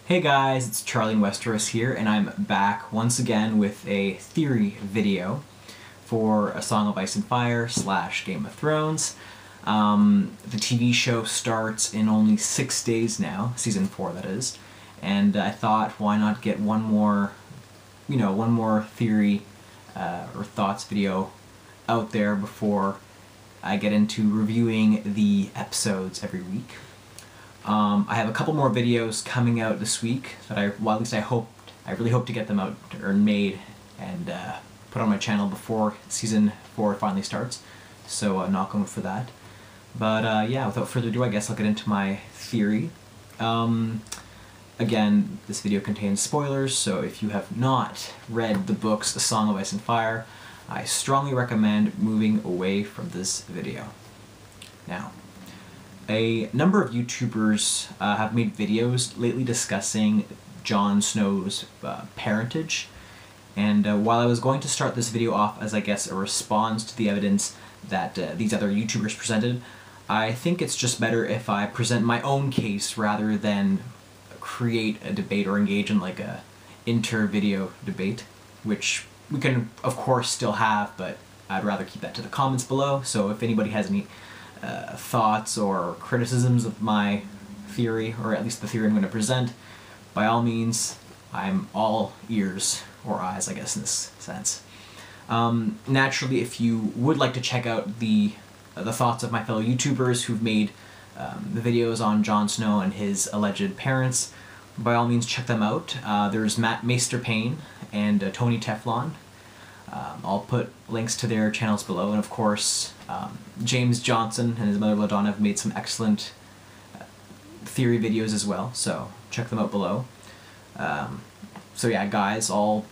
Hey guys, it's Charlie in Westeros here, and I'm back once again with a theory video for A Song of Ice and Fire / Game of Thrones. The TV show starts in only 6 days now, season 4 that is, and I thought why not get one more theory or thoughts video out there before I get into reviewing the episodes every week. I have a couple more videos coming out this week that I really hope to get them out or made and put on my channel before season 4 finally starts. So knock on wood for that. But yeah, without further ado, I guess I'll get into my theory. Again, this video contains spoilers, so if you have not read the books A Song of Ice and Fire, I strongly recommend moving away from this video. Now, a number of YouTubers have made videos lately discussing Jon Snow's parentage, and while I was going to start this video off as, I guess, a response to the evidence that these other YouTubers presented, I think it's just better if I present my own case rather than create a debate or engage in like a inter-video debate, which we can of course still have, but I'd rather keep that to the comments below. So if anybody has any thoughts or criticisms of my theory, or at least the theory I'm going to present, by all means, I'm all ears, or eyes, I guess, in this sense. Naturally, if you would like to check out the thoughts of my fellow YouTubers who've made the videos on Jon Snow and his alleged parents, by all means check them out. There's Maester Payne and Tony Teflon. I'll put links to their channels below, and of course James Johnson and his mother LaDonna have made some excellent theory videos as well, so check them out below. So yeah guys, all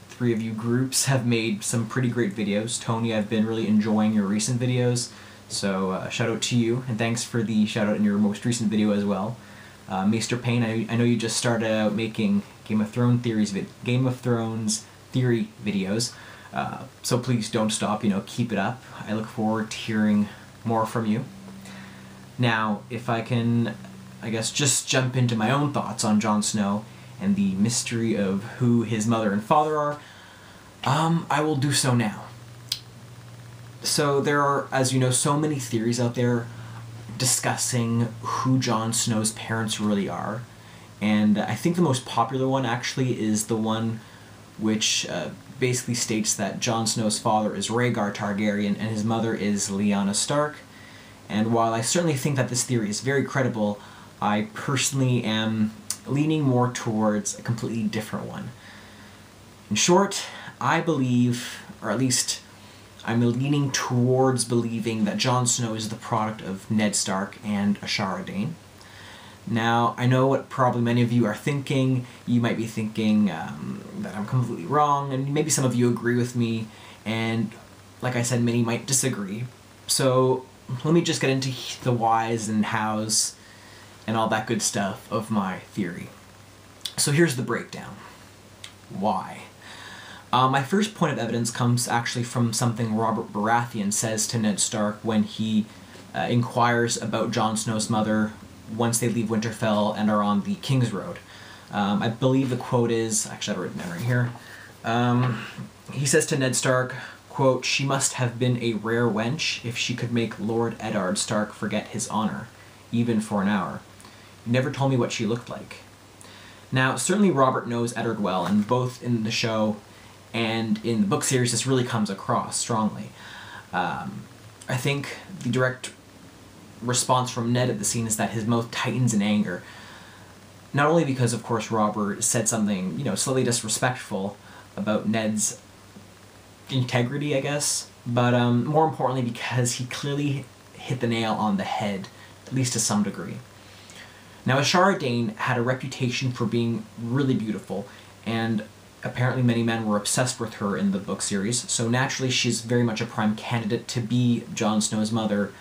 three of you groups have made some pretty great videos. Tony, I've been really enjoying your recent videos, so shout out to you, and thanks for the shout out in your most recent video as well. Maester Payne, I know you just started out making Game of Thrones theory videos, so please don't stop, keep it up. I look forward to hearing more from you. Now, if I can, I guess, just jump into my own thoughts on Jon Snow and the mystery of who his mother and father are, I will do so now. So there are, as you know, so many theories out there discussing who Jon Snow's parents really are, and I think the most popular one actually is the one which basically states that Jon Snow's father is Rhaegar Targaryen and his mother is Lyanna Stark. And while I certainly think that this theory is very credible, I personally am leaning more towards a completely different one. In short, I believe, or at least I'm leaning towards believing, that Jon Snow is the product of Ned Stark and Ashara Dayne. Now, I know what probably many of you are thinking. You might be thinking that I'm completely wrong, and maybe some of you agree with me, and like I said, many might disagree. So let me just get into the whys and hows and all that good stuff of my theory. So here's the breakdown. Why? My first point of evidence comes actually from something Robert Baratheon says to Ned Stark when he inquires about Jon Snow's mother once they leave Winterfell and are on the King's Road. I believe the quote is, actually I've written it right here. He says to Ned Stark, quote, "She must have been a rare wench if she could make Lord Eddard Stark forget his honor, even for an hour. You never told me what she looked like." Now, certainly Robert knows Eddard well, and both in the show and in the book series this really comes across strongly. I think the direct response from Ned at the scene is that his mouth tightens in anger. Not only because, of course, Robert said something, slightly disrespectful about Ned's integrity, I guess, but more importantly because he clearly hit the nail on the head, at least to some degree. Now, Ashara Dayne had a reputation for being really beautiful, and apparently many men were obsessed with her in the book series, so naturally she's very much a prime candidate to be Jon Snow's mother,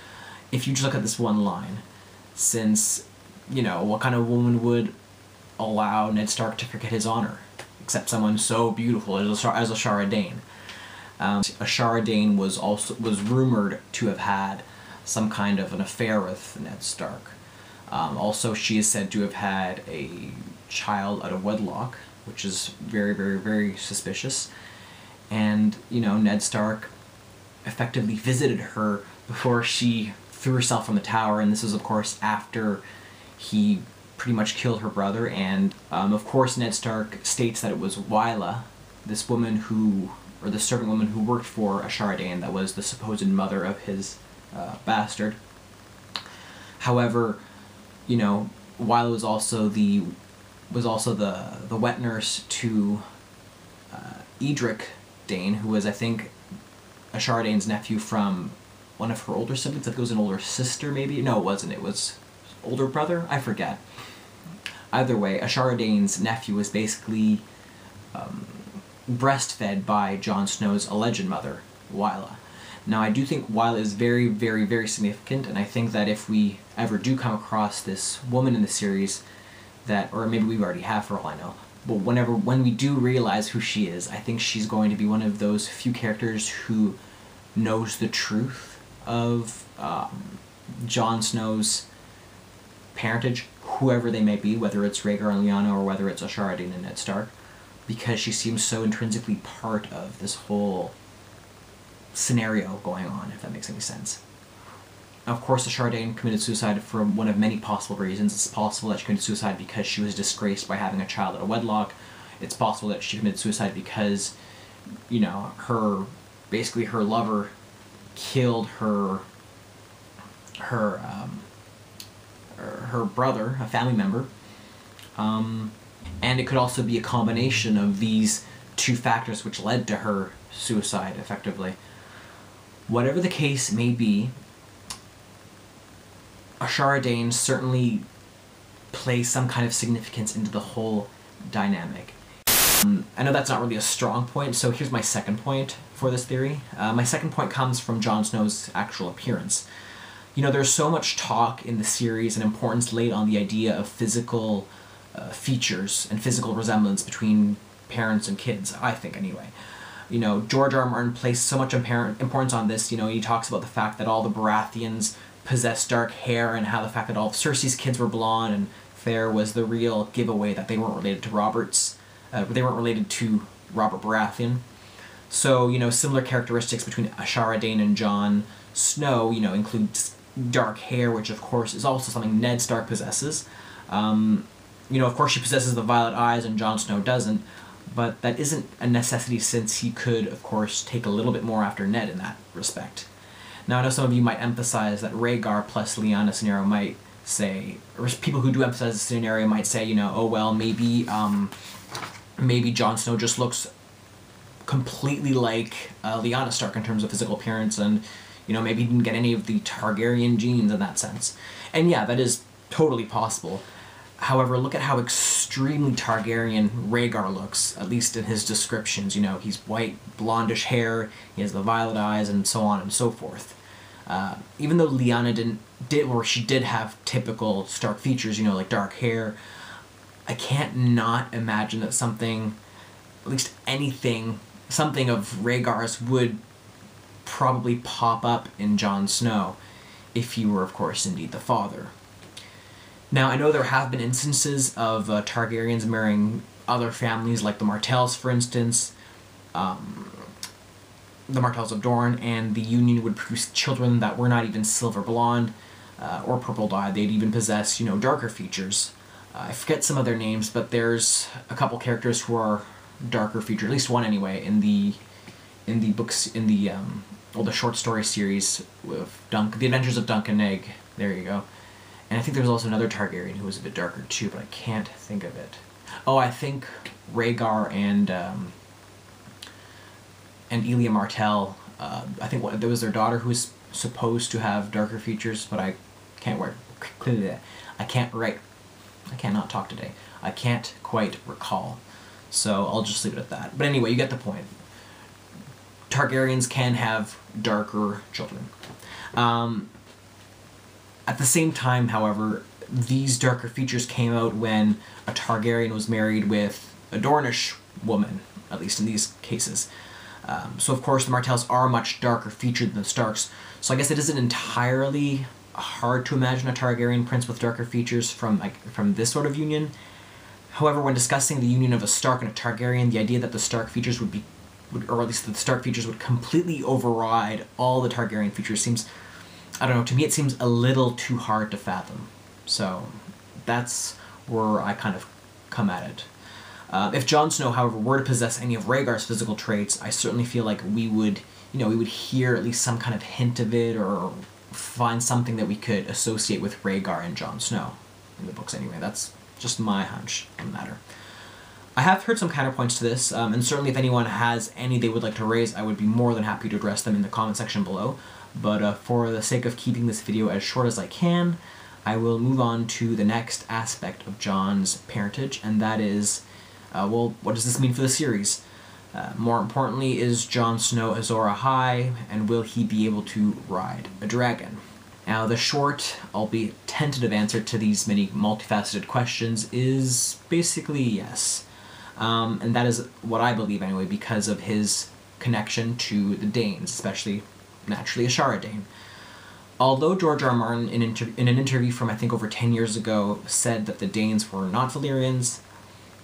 if you just look at this one line, since, what kind of woman would allow Ned Stark to forget his honor, except someone so beautiful as Ashara Dayne. Ashara Dayne was rumored to have had some kind of an affair with Ned Stark. Also, she is said to have had a child out of wedlock, which is very, very, very suspicious. And, you know, Ned Stark effectively visited her before she threw herself from the tower, and this was, of course, after he pretty much killed her brother. And, of course, Ned Stark states that it was Wylla, this woman who, or the servant woman who worked for Ashara Dayne, that was the supposed mother of his bastard. However, you know, Wylla was also the wet nurse to Edric Dayne, who was, I think, Ashara Dayne's nephew from one of her older siblings. I think it was an older sister, maybe? No, it wasn't. It was older brother? I forget. Either way, Ashara Dayne's nephew was basically breastfed by Jon Snow's alleged mother, Wylla. Now, I do think Wylla is very, very, very significant, and I think that if we ever do come across this woman in the series, that, or maybe we already have for all I know, but when we do realize who she is, I think she's going to be one of those few characters who knows the truth of Jon Snow's parentage, whoever they may be, whether it's Rhaegar and Lyanna or whether it's Ashara Dayne and Ned Stark, because she seems so intrinsically part of this whole scenario going on, if that makes any sense. Of course, Ashara Dayne committed suicide for one of many possible reasons. It's possible that she committed suicide because she was disgraced by having a child out of wedlock. It's possible that she committed suicide because, you know, her lover killed her brother, a family member. And it could also be a combination of these two factors which led to her suicide, effectively. Whatever the case may be, Ashara Dayne certainly plays some kind of significance into the whole dynamic. I know that's not really a strong point, so here's my second point for this theory. My second point comes from Jon Snow's actual appearance. You know, there's so much talk in the series and importance laid on the idea of physical features and physical resemblance between parents and kids, I think anyway. You know, George R. R. Martin placed so much importance on this. You know, he talks about the fact that all the Baratheons possess dark hair, and how the fact that all of Cersei's kids were blonde and fair was the real giveaway that they weren't related to Robert Baratheon. So, you know, similar characteristics between Ashara Dayne and Jon Snow, you know, includes dark hair, which of course is also something Ned Stark possesses. You know, of course she possesses the violet eyes and Jon Snow doesn't, but that isn't a necessity since he could, of course, take a little bit more after Ned in that respect. Now, I know some of you might emphasize that Rhaegar plus Lyanna scenario might say, or people who do emphasize the scenario might say, you know, oh well, maybe Jon Snow just looks completely like Lyanna Stark in terms of physical appearance, and, you know, maybe he didn't get any of the Targaryen genes in that sense. And yeah, that is totally possible. However, look at how extremely Targaryen Rhaegar looks, at least in his descriptions. You know, he's white, blondish hair, he has the violet eyes, and so on and so forth. Even though Lyanna she did have typical Stark features, you know, like dark hair, I can't not imagine that something of Rhaegar's would probably pop up in Jon Snow, if he were, of course, indeed the father. Now, I know there have been instances of Targaryens marrying other families, like the Martells, for instance, the Martells of Dorne, and the union would produce children that were not even silver blonde or purple dyed. They'd even possess, you know, darker features. I forget some of their names, but there's a couple characters who are darker featured, at least one anyway, in the books, the short story series with The Adventures of Dunk and Egg. There you go. And I think there was also another Targaryen who was a bit darker too, but I can't think of it. Oh, I think Rhaegar and Elia Martell. I think there was their daughter who was supposed to have darker features, but I cannot talk today. I can't quite recall. So I'll just leave it at that. But anyway, you get the point. Targaryens can have darker children. At the same time, however, these darker features came out when a Targaryen was married with a Dornish woman, at least in these cases. So of course the Martells are much darker featured than the Starks, so I guess it isn't entirely hard to imagine a Targaryen prince with darker features from this sort of union. However, when discussing the union of a Stark and a Targaryen, the idea that the Stark features or at least the Stark features would completely override all the Targaryen features seems, I don't know, to me it seems a little too hard to fathom. So that's where I kind of come at it. If Jon Snow, however, were to possess any of Rhaegar's physical traits, I certainly feel like we would hear at least some kind of hint of it, or find something that we could associate with Rhaegar and Jon Snow in the books anyway. That's just my hunch on the matter. I have heard some counterpoints to this, and certainly if anyone has any they would like to raise, I would be more than happy to address them in the comment section below. But for the sake of keeping this video as short as I can, I will move on to the next aspect of Jon's parentage, and that is, well, what does this mean for the series? More importantly, is Jon Snow Azor Ahai, and will he be able to ride a dragon? Now, the short, albeit tentative answer to these many multifaceted questions is basically yes. And that is what I believe anyway, because of his connection to the Danes, especially, naturally, Ashara Dayne. Although George R. R. Martin, in an interview from I think over 10 years ago, said that the Danes were not Valyrians,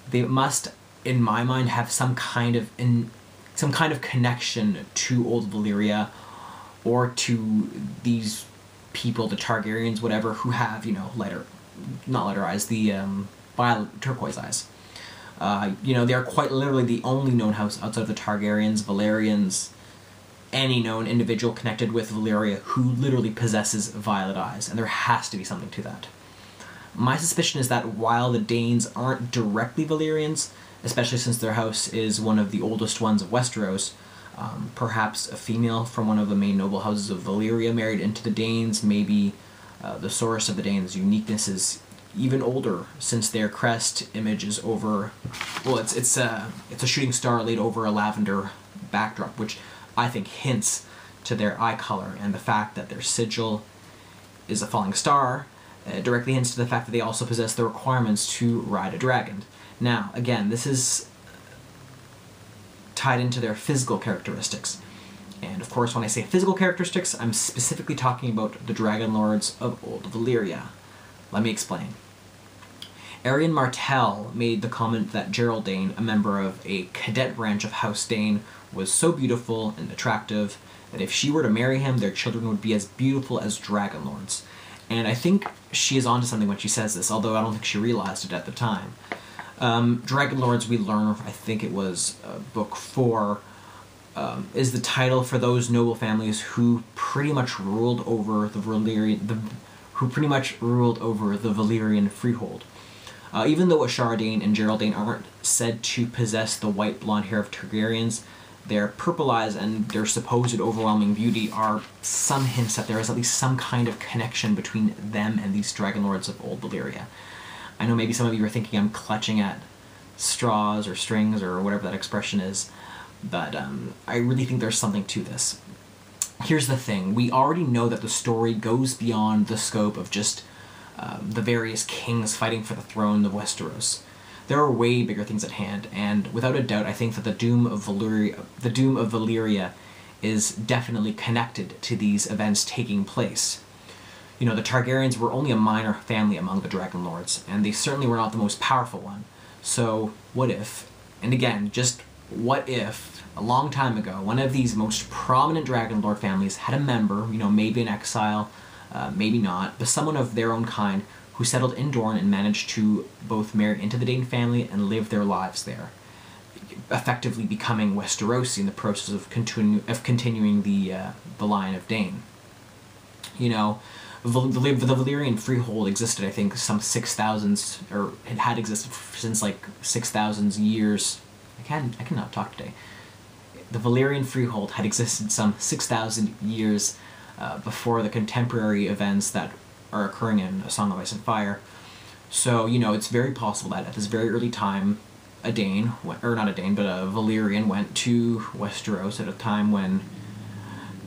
they must, in my mind, have some kind of connection to Old Valyria, or to these people, the Targaryens, whatever, who have, not lighter eyes, the violet turquoise eyes. They are quite literally the only known house outside of the Targaryens, Valerians, any known individual connected with Valyria who literally possesses violet eyes, and there has to be something to that. My suspicion is that while the Danes aren't directly Valyrians, especially since their house is one of the oldest ones of Westeros, perhaps a female from one of the main noble houses of Valyria married into the Danes, maybe the source of the Danes' uniqueness is even older, since their crest image is over, well, it's a shooting star laid over a lavender backdrop, which I think hints to their eye color, and the fact that their sigil is a falling star directly hints to the fact that they also possess the requirements to ride a dragon. Now, again, this is tied into their physical characteristics. And of course, when I say physical characteristics, I'm specifically talking about the Dragon Lords of Old Valyria. Let me explain. Arian Martell made the comment that Gerald Dayne, a member of a cadet branch of House Dayne, was so beautiful and attractive that if she were to marry him, their children would be as beautiful as Dragon Lords. And I think she is onto something when she says this, although I don't think she realized it at the time. Dragon Lords, we learn, I think it was book 4, is the title for those noble families who pretty much ruled over the Valyrian freehold. Even though Ashara Dayne and Gerald Dayne aren't said to possess the white blonde hair of Targaryens, their purple eyes and their supposed overwhelming beauty are some hints that there is at least some kind of connection between them and these Dragon Lords of Old Valyria. I know maybe some of you are thinking I'm clutching at straws or strings or whatever that expression is, but I really think there's something to this. Here's the thing, we already know that the story goes beyond the scope of just the various kings fighting for the throne of Westeros. There are way bigger things at hand, and without a doubt I think that the doom of Valyria is definitely connected to these events taking place. The Targaryens were only a minor family among the Dragon Lords, and they certainly were not the most powerful one. So what if, and again, just what if, a long time ago, one of these most prominent Dragon Lord families had a member, maybe in exile, maybe not, but someone of their own kind who settled in Dorne and managed to both marry into the Dayne family and live their lives there, effectively becoming Westerosi in the process of continuing the line of Dayne. The Valyrian freehold existed, I think, some 6,000, or it had existed since like 6,000 years. I cannot talk today. The Valyrian freehold had existed some 6,000 years before the contemporary events that are occurring in A Song of Ice and Fire. So, it's very possible that at this very early time, a Dane, or not a Dane, but a Valyrian went to Westeros at a time when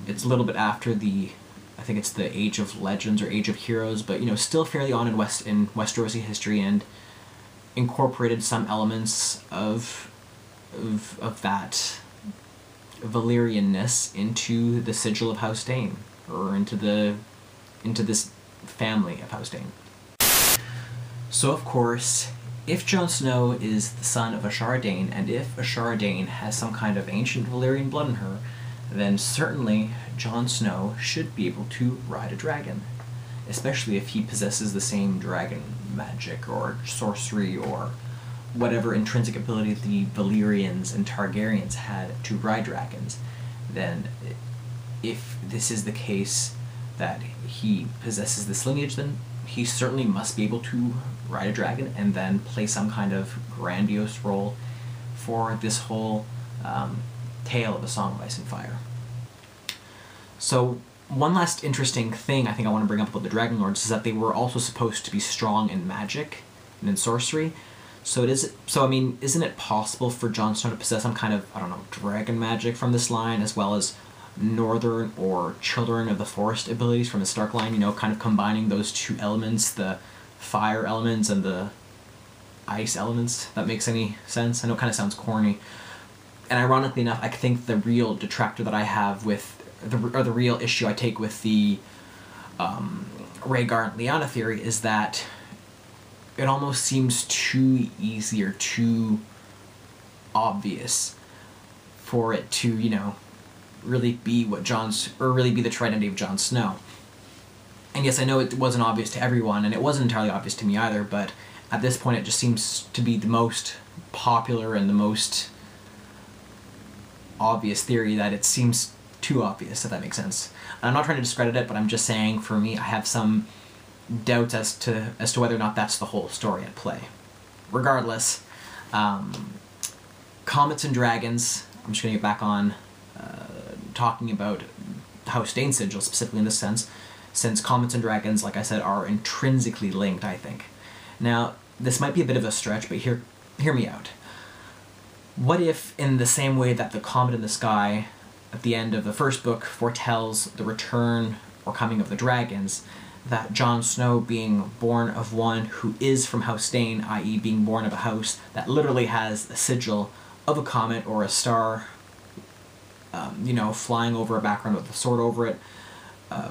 it's a little bit after I think it's the Age of Legends or Age of Heroes, but, still fairly on in Westerosi history, and incorporated some elements of that Valyrianness into the sigil of House Dayne, or into this family of House Dayne. So of course, if Jon Snow is the son of Ashara Dayne, and if Ashara Dayne has some kind of ancient Valyrian blood in her, then certainly Jon Snow should be able to ride a dragon, especially if he possesses the same dragon magic or sorcery or whatever intrinsic ability the Valyrians and Targaryens had to ride dragons. Then if this is the case that he possesses this lineage, then he certainly must be able to ride a dragon and then play some kind of grandiose role for this whole tale of A Song of Ice and Fire. So one last interesting thing I think I want to bring up about the Dragon Lords is that they were also supposed to be strong in magic and in sorcery. So I mean, isn't it possible for Jon Snow to possess some kind of, I don't know, dragon magic from this line, as well as Northern or Children of the Forest abilities from the Stark line, you know, kind of combining those two elements, the fire elements and the ice elements? That makes any sense? I know it kind of sounds corny. And ironically enough, I think the real detractor that I have with, or the real issue I take with the Rhaegar and Lyanna theory is that it almost seems too easy or too obvious for it to, you know, really be what really be the true identity of Jon Snow. And yes, I know it wasn't obvious to everyone, and it wasn't entirely obvious to me either, but at this point it just seems to be the most popular and the most obvious theory, that it seems too obvious, if that makes sense. And I'm not trying to discredit it, but I'm just saying, for me, I have some doubts as to whether or not that's the whole story at play. Regardless, comets and dragons, I'm just going to get back on talking about House Dayne sigil specifically in this sense, since comets and dragons, like I said, are intrinsically linked, I think. Now, this might be a bit of a stretch, but hear me out. What if, in the same way that the comet in the sky at the end of the first book foretells the return or coming of the dragons, that Jon Snow, being born of one who is from House Dayne, i.e. being born of a house that literally has the sigil of a comet or a star, you know, flying over a background with a sword over it,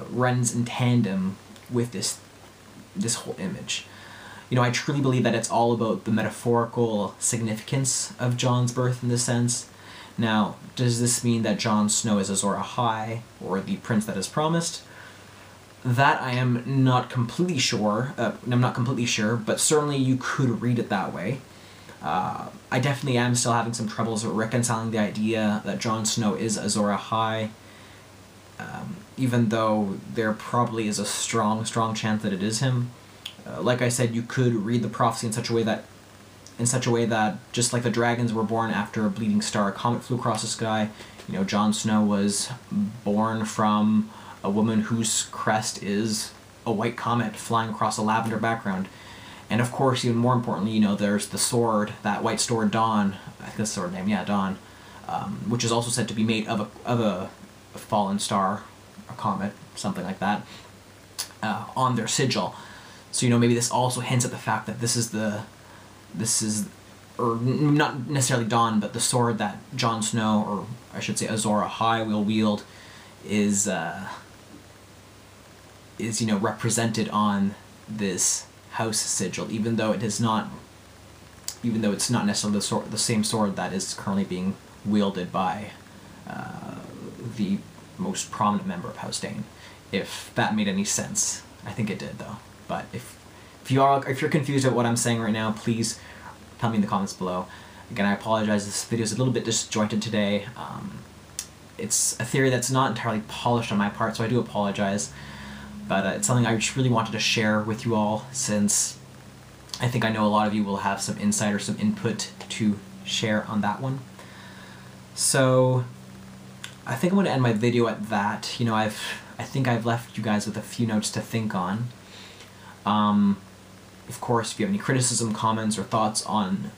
runs in tandem with this whole image. You know, I truly believe that it's all about the metaphorical significance of Jon's birth in this sense. Now, does this mean that Jon Snow is Azor Ahai, or the prince that is promised? That I am not completely sure. I'm not completely sure, but certainly you could read it that way. I definitely am still having some troubles reconciling the idea that Jon Snow is Azor Ahai, even though there probably is a strong chance that it is him. Like I said, you could read the prophecy in such a way that just like the dragons were born after a bleeding star, a comet flew across the sky, you know, Jon Snow was born from a woman whose crest is a white comet flying across a lavender background. And of course, even more importantly, you know, there's the sword, that white sword, Dawn, I think that's the sword name, yeah, Dawn, which is also said to be made of a fallen star, a comet, something like that, on their sigil. So, you know, maybe this also hints at the fact that this is, or not necessarily Dawn, but the sword that Jon Snow, or I should say Azor Ahai, will wield is, you know, represented on this house sigil, even though it's not necessarily the same sword that is currently being wielded by the most prominent member of House Dayne. If that made any sense. I think it did, though. But if you're confused at what I'm saying right now, please tell me in the comments below. Again, I apologize, this video is a little bit disjointed today. It's a theory that's not entirely polished on my part, so I do apologize. But it's something I just really wanted to share with you all, since I think I know a lot of you will have some insight or some input to share on that one. So I think I'm going to end my video at that. You know, I think I've left you guys with a few notes to think on. Of course, if you have any criticism, comments, or thoughts on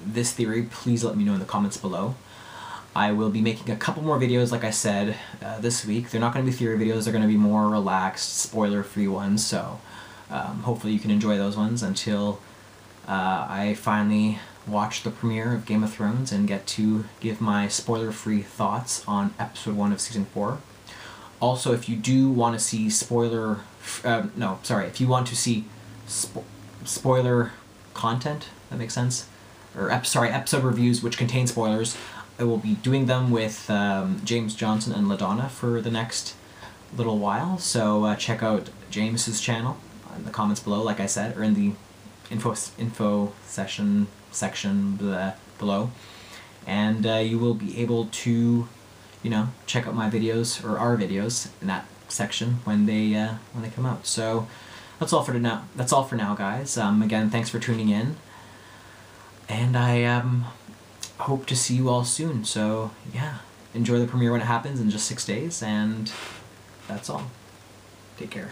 this theory, please let me know in the comments below. I will be making a couple more videos, like I said, this week. They're not going to be theory videos, they're going to be more relaxed, spoiler-free ones, so hopefully you can enjoy those ones until I finally watch the premiere of Game of Thrones and get to give my spoiler-free thoughts on Episode 1 of Season 4. Also, if you do want to see if you want to see spoiler content, That makes sense? Or episode reviews which contain spoilers. I will be doing them with James Johnson and LaDonna for the next little while, so check out James's channel in the comments below, like I said, or in the info section below, and you will be able to, you know, check out my videos or our videos in that section when they come out. So that's all for now. That's all for now, guys. Again, thanks for tuning in, and I hope to see you all soon. So yeah, enjoy the premiere when it happens in just 6 days, and that's all. Take care.